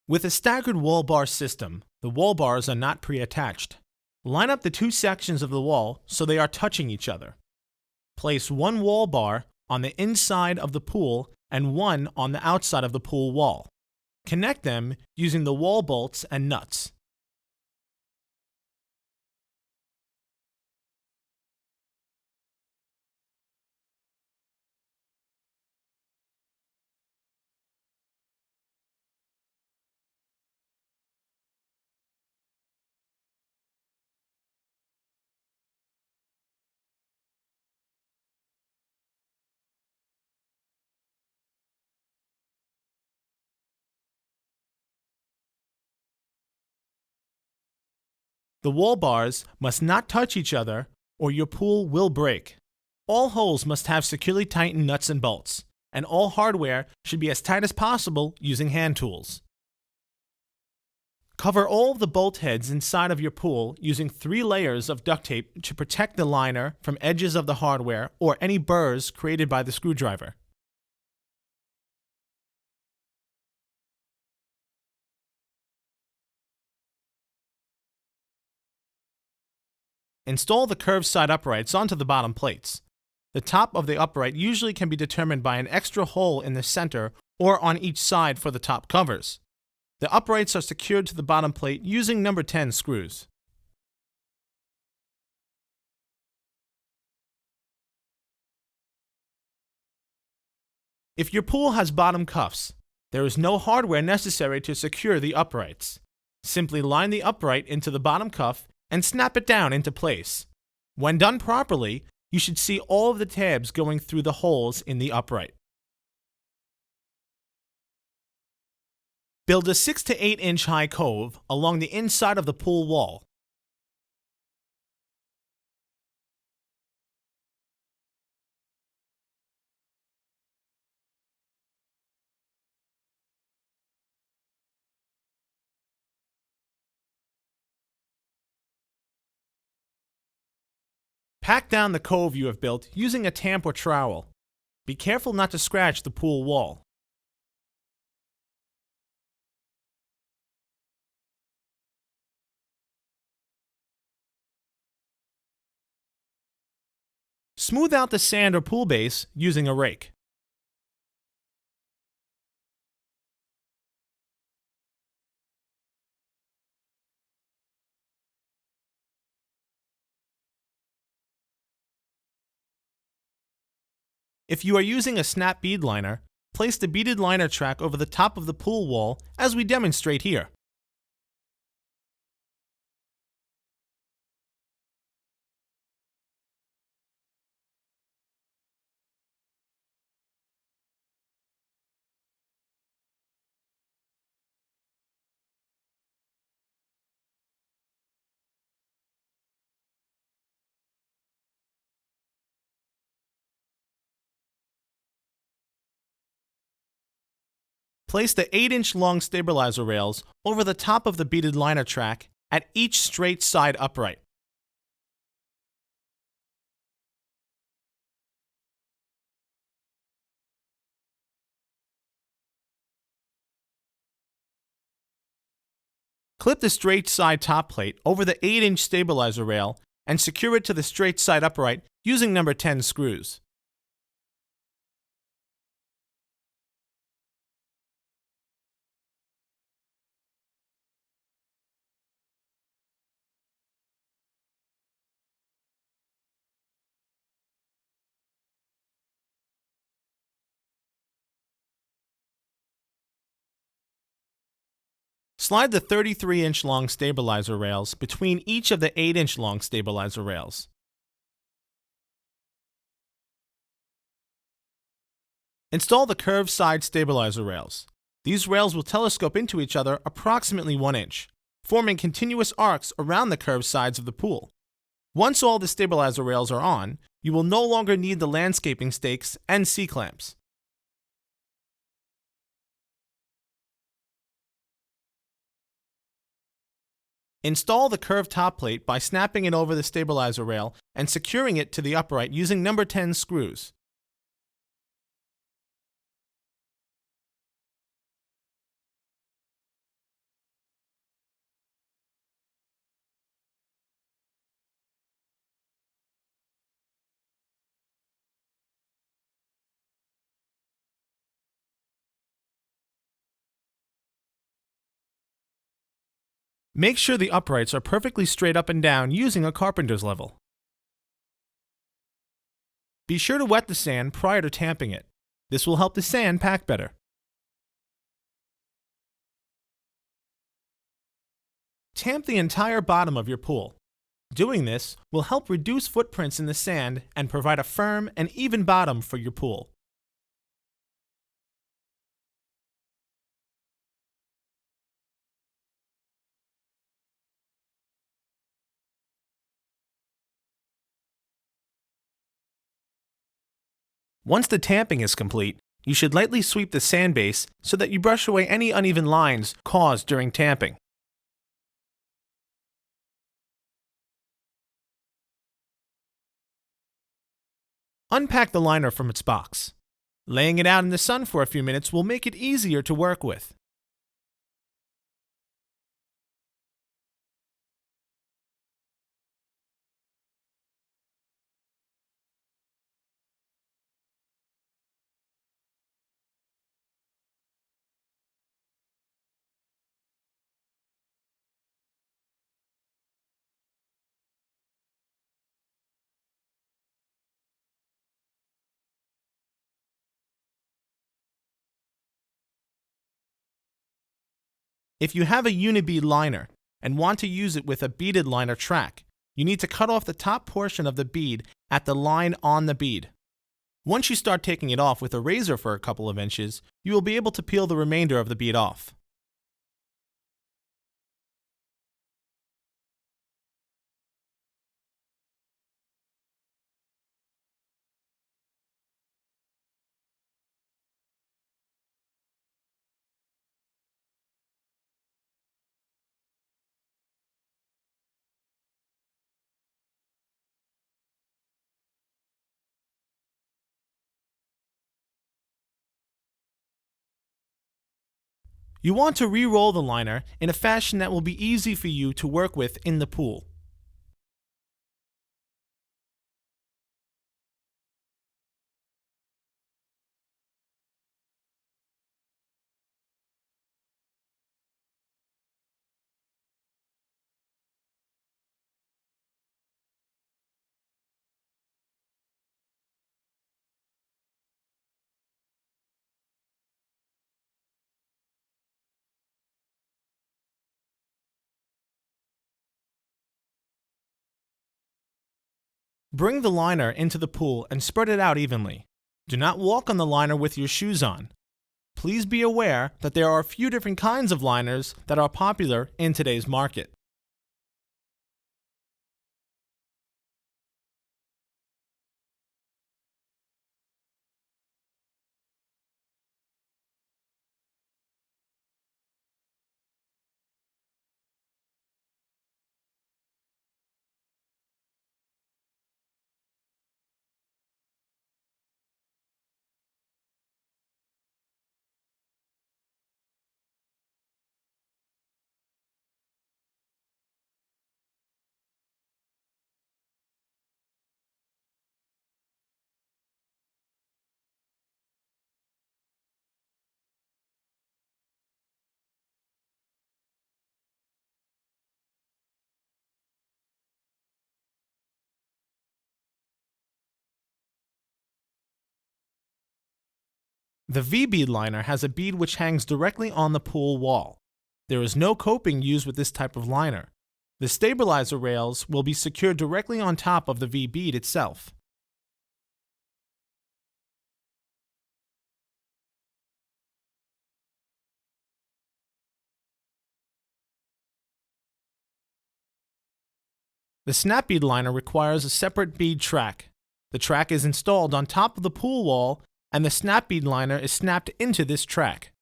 With a staggered wall bar system, the wall bars are not pre-attached. Line up the two sections of the wall so they are touching each other. Place one wall bar on the inside of the pool and one on the outside of the pool wall. Connect them using the wall bolts and nuts. The wall bars must not touch each other or your pool will break. All holes must have securely tightened nuts and bolts, and all hardware should be as tight as possible using hand tools. Cover all of the bolt heads inside of your pool using 3 layers of duct tape to protect the liner from edges of the hardware or any burrs created by the screwdriver. Install the curved side uprights onto the bottom plates. The top of the upright usually can be determined by an extra hole in the center or on each side for the top covers. The uprights are secured to the bottom plate using number 10 screws. If your pool has bottom cuffs, there is no hardware necessary to secure the uprights. Simply line the upright into the bottom cuff and snap it down into place. When done properly, you should see all of the tabs going through the holes in the upright. Build a 6 to 8 inch high cove along the inside of the pool wall. Pack down the cove you have built using a tamp or trowel. Be careful not to scratch the pool wall. Smooth out the sand or pool base using a rake. If you are using a snap bead liner, place the beaded liner track over the top of the pool wall as we demonstrate here. Place the 8-inch long stabilizer rails over the top of the beaded liner track at each straight side upright. Clip the straight side top plate over the 8-inch stabilizer rail and secure it to the straight side upright using number 10 screws. Slide the 33-inch long stabilizer rails between each of the 8-inch long stabilizer rails. Install the curved side stabilizer rails. These rails will telescope into each other approximately 1 inch, forming continuous arcs around the curved sides of the pool. Once all the stabilizer rails are on, you will no longer need the landscaping stakes and C-clamps. Install the curved top plate by snapping it over the stabilizer rail and securing it to the upright using number 10 screws. Make sure the uprights are perfectly straight up and down using a carpenter's level. Be sure to wet the sand prior to tamping it. This will help the sand pack better. Tamp the entire bottom of your pool. Doing this will help reduce footprints in the sand and provide a firm and even bottom for your pool. Once the tamping is complete, you should lightly sweep the sand base so that you brush away any uneven lines caused during tamping. Unpack the liner from its box. Laying it out in the sun for a few minutes will make it easier to work with. If you have a unibead liner and want to use it with a beaded liner track, you need to cut off the top portion of the bead at the line on the bead. Once you start taking it off with a razor for a couple of inches, you will be able to peel the remainder of the bead off. You want to re-roll the liner in a fashion that will be easy for you to work with in the pool. Bring the liner into the pool and spread it out evenly. Do not walk on the liner with your shoes on. Please be aware that there are a few different kinds of liners that are popular in today's market. The V-bead liner has a bead which hangs directly on the pool wall. There is no coping used with this type of liner. The stabilizer rails will be secured directly on top of the V-bead itself. The snap bead liner requires a separate bead track. The track is installed on top of the pool wall, and the snap bead liner is snapped into this track.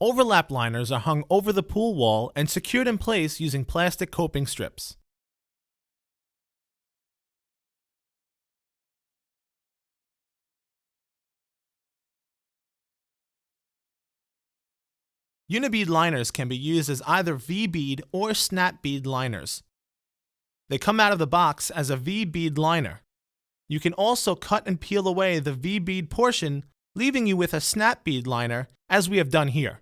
Overlap liners are hung over the pool wall and secured in place using plastic coping strips. Unibead liners can be used as either V-bead or snap bead liners. They come out of the box as a V-bead liner. You can also cut and peel away the V-bead portion, leaving you with a snap bead liner, as we have done here.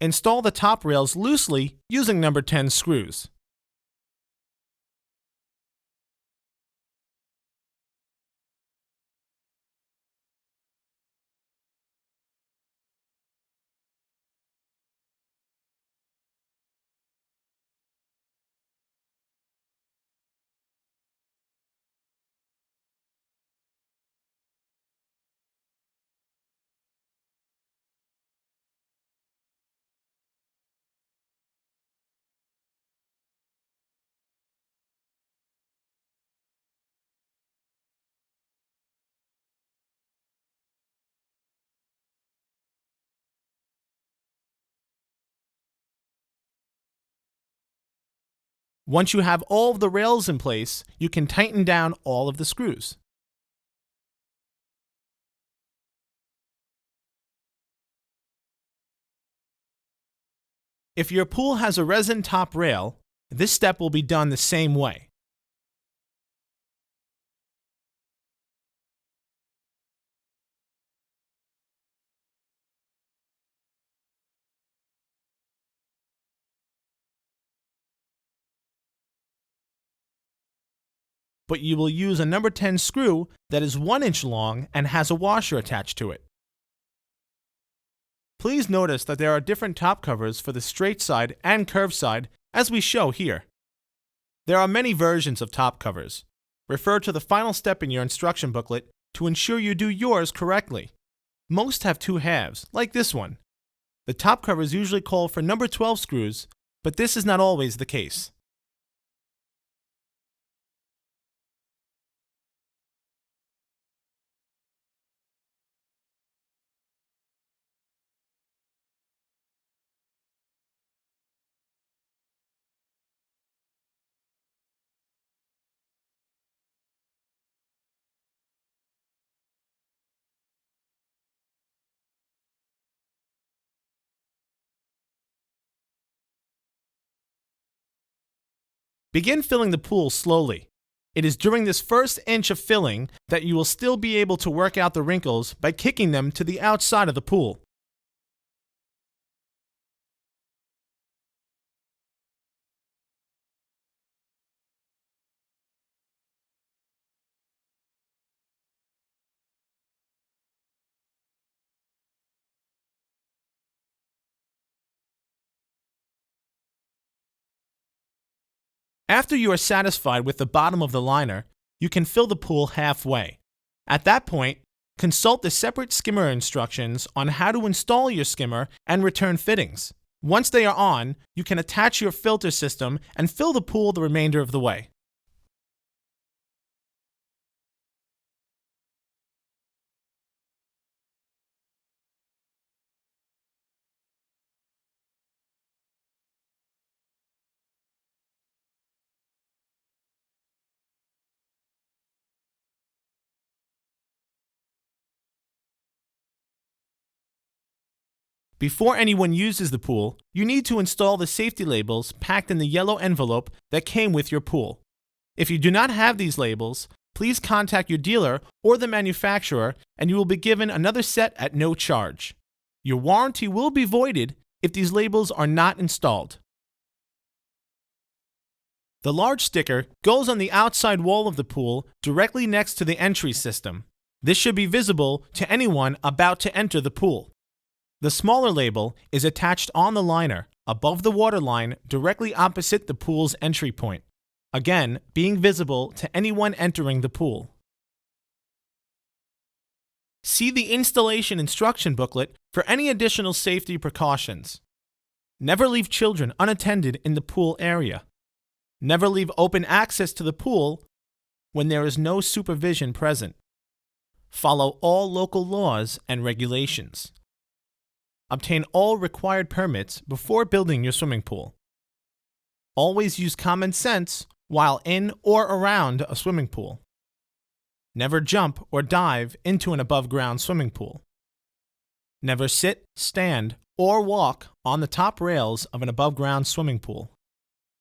Install the top rails loosely using number 10 screws. Once you have all of the rails in place, you can tighten down all of the screws. If your pool has a resin top rail, this step will be done the same way. But you will use a number 10 screw that is 1 inch long and has a washer attached to it. Please notice that there are different top covers for the straight side and curved side, as we show here. There are many versions of top covers. Refer to the final step in your instruction booklet to ensure you do yours correctly. Most have 2 halves, like this one. The top covers usually call for number 12 screws, but this is not always the case. Begin filling the pool slowly. It is during this first inch of filling that you will still be able to work out the wrinkles by kicking them to the outside of the pool. After you are satisfied with the bottom of the liner, you can fill the pool halfway. At that point, consult the separate skimmer instructions on how to install your skimmer and return fittings. Once they are on, you can attach your filter system and fill the pool the remainder of the way. Before anyone uses the pool, you need to install the safety labels packed in the yellow envelope that came with your pool. If you do not have these labels, please contact your dealer or the manufacturer and you will be given another set at no charge. Your warranty will be voided if these labels are not installed. The large sticker goes on the outside wall of the pool directly next to the entry system. This should be visible to anyone about to enter the pool. The smaller label is attached on the liner, above the waterline directly opposite the pool's entry point, again being visible to anyone entering the pool. See the installation instruction booklet for any additional safety precautions. Never leave children unattended in the pool area. Never leave open access to the pool when there is no supervision present. Follow all local laws and regulations. Obtain all required permits before building your swimming pool. Always use common sense while in or around a swimming pool. Never jump or dive into an above-ground swimming pool. Never sit, stand, or walk on the top rails of an above-ground swimming pool.